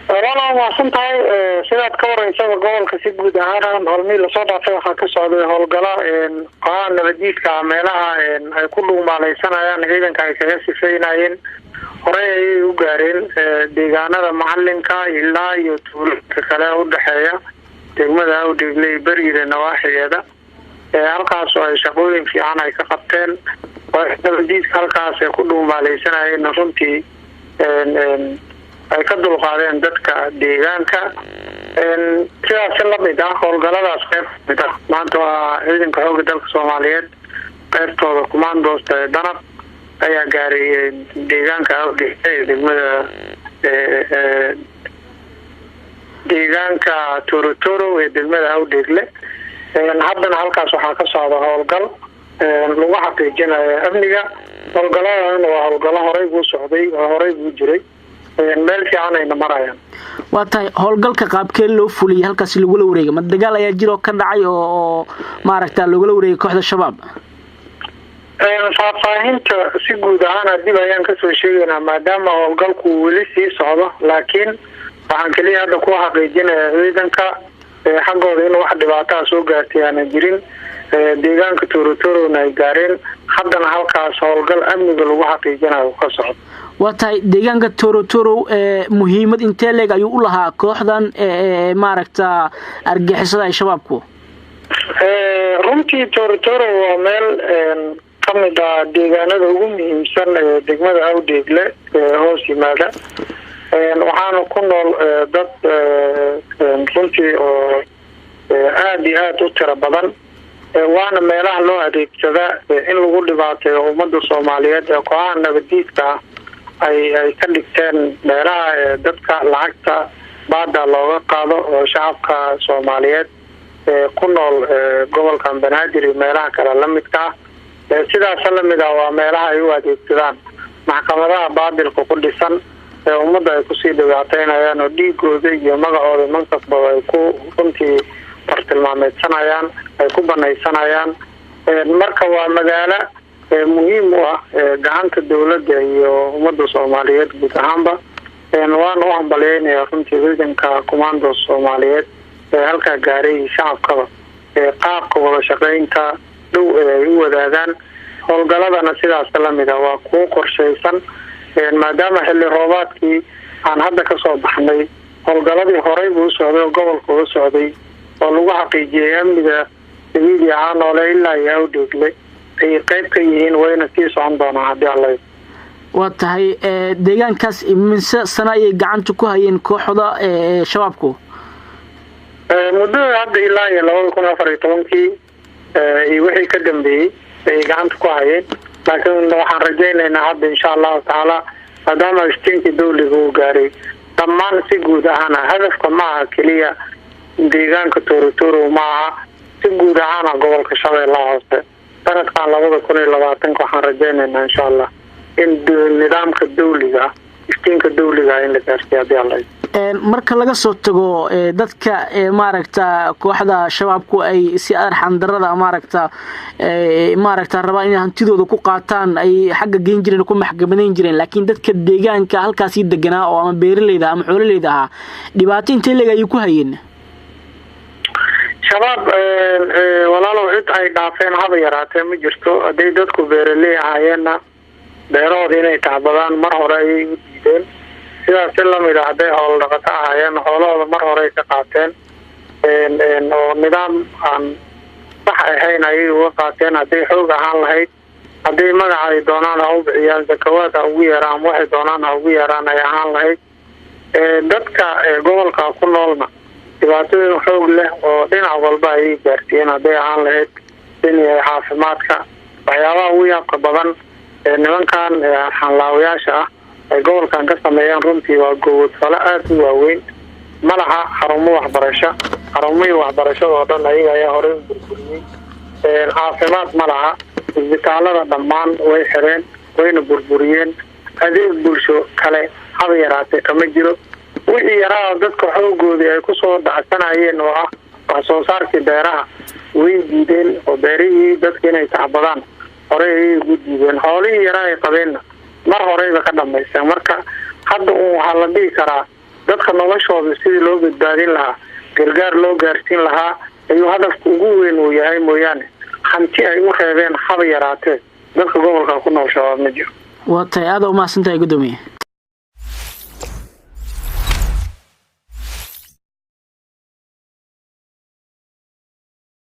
والله ما سنتهاي سيدات كورة يسوي قول كسي جود أنا هالمي لصوت في حكي صعود هالجلا قان رديك كعملها كله ما ليسنا يعني هيدا كيسي فينا هراي يوجارين ديجانا المعلم كا إلا يطول كلا ودحية تجمع ودجلي بري النواحي هذا halkaas oo ay shaqooyin fiican ay ka qabteen wadadiis halkaas ay ku dhuumaaleysanayeen runtii ay ka dulqaadeen dadka deegaanka sidaas la mid ah howlgaladaas qayb mid ah maanta waa ciidanka xoogga dalka Soomaaliyeed qaybtooda commandos danab ayaa gaaray deegaanka deegaanka Tooratooroow ee degmada Awdeegle haddana halkaas waxaa ka socda howlgal lagu xaqiijinayo amniga howlgaladana waa howlgalo horey buu socday horey buu jiray meel fiican ay marayaan waa tahay howlgalka qaabkee loo fuliyay halkaas lagu la wareegay ma dagaal ayaa jiro ka dhacay oo maaragta lagu la wareegay kooxda shabaab faahfaahinta si guud ahaan dib ayaan ka soo sheegaynaa maadaama howlgalku weli sii socdo laakiin waxaan kaliya hadda ku xaqiijinayaa ciidanka xaqooda in wax dhibaato soo gaartay aan jirin deegaanka Tooratooroow ay gaareen haddana halkaas howlgal amniga lagu xaqiijinayo ka socdo waa tahay deegaanka Tooratooroow muhiimad intee leeg ayuu u lahaa kooxdan maaragta argixisada ay shabaabku runtii Tooratooroow waa meel kamid ah deegaanada ugu muhiimsan ee degmada Awdeegle hoos yimaada waxaanu ku nool dad runtii oo aad iyo aad u tiro badan waana meelaha loo adeegsada in lagu dhibaateeyo ummadda Soomaaliyeed ee kooxaha nabadiidka ay ka dhigteen meelaha dadka lacagta baada looga qaado oo shacabka Soomaaliyeed ku nool gobolka Banaadir iyo meelaha kale la midka sidaas la mid ah waa meelaha ay u adeegsadaan maxkamadaha baadilka ku dhisan ummadda ay ku sii dhawaateynayaan oo dhiigooda iyo magacooda mansabka ay ku runtii bartilmaameedsanayaan ay ku banaysanayaan marka waa magaalo muhiim u ah gacanta dawladda iyo ummadda Soomaaliyeed guud ahaanba waan u hambalyeynaa runtii ciidanka commandos Soomaaliyeed halka gaaray shacabka qaabka wada shaqeynta dhow ay u wadaagaan howlgaladana sidaas la mid ah waa ku qorsheysan maadaama xilli roobaadkii aan hadda ka soo baxnay howlgaladii horey buu socday gobolka uu socday oo lagu xaqiijiyay amniga sidii aan noolay ilaa iyo Awdeegle ay qayb ka yihiin wayna sii socon doonaa haddii Allah waa tahay deegaankaas iminsa sana ay gacanta ku hayeen kooxda shabaabku muddo hadda ilaa iyo 2014 iyo wixii ka dambeeyay ay gacanta ku hayeen laakiin waxaan rajaynaynaa hadda insha Allah taala maadaama istiinka dawladdu uu gaaray dhammaan si guud ahaan hadafka ma aha kaliya deegaanka Tooratooroow ma aha si guud ahaan gobolka Shabeellaha Hoose sanadkan 2020 waxaan rajaynaynaa insha Allah in nidaamka dawliga istiinka dawliga in la gaarsiiyo hadii Allah marka laga soo tago dadka maaragta kooxda shabaabku ay si arxan darada maaragta raba in hantidooda ku qaataan ay xagga geen jireen ku maxkamadeyn jireen laakiin dadka deegaanka halkaas deganaa oo ama beeraleyda ama xoololeyda ah dhibaato intee leeg ay ku hayeen shabaab walaalow cid ay dhaafeen haba yaraatee ma jirto haday dadku beeraley ahaayeenna beerahooda inay tacbadaan mar hore ay u diideen sidaas la mid ah haday howl dhaqato ahaayeen xoolahooda mar hore ka qaateen oo nidaam aan sax ahayn ay uga qaateen haday xoog ahaan lahayd haday magac ay doonaan oo bixiyaan zakawaadka ugu yaraan waxay doonaan ugu yaraan ay ahaan lahayd dadka gobolka ku noolna dhibaatooyin xoog leh oo dhinac walba ay gaarsiin haday ahaan lahayd inay caafimaadka waxyaabaha ugu yaabka badan nimankan xanlaawayaasha ah ay gobolkan ka sameeyaan runtii waa gobol fala aad u waaweyn malaha xarumo waxbarasho oo dhan ayaga ayaa hore u burburiyay caafimaad malaha isbitaalada dhammaan way xireen wayna burburiyeen adeeg bulsho kale haba yaraatee kama jiro wixii yaraa dadka xoogoodii ay ku soo dhacsanayeen oo ah wax soo saarkii beeraha way diideen oo beerihii dadka inay tacbadaan hore ay ugu diideen xoolihii yaraa ay qabeen mar horeyba ka dhameysteen marka hadda waxaa la dhihi karaa dadka noloshooda sidii loo badbaadin lahaa gargaar loo gaarsiin lahaa ayuu hadafku ugu weyn uu yahay mooyaane hanti ay u reebeen haba yaraatee dadka gobolka ku nool shabaab ma jiro waa tahay aad u mahadsantahay Guddoomiye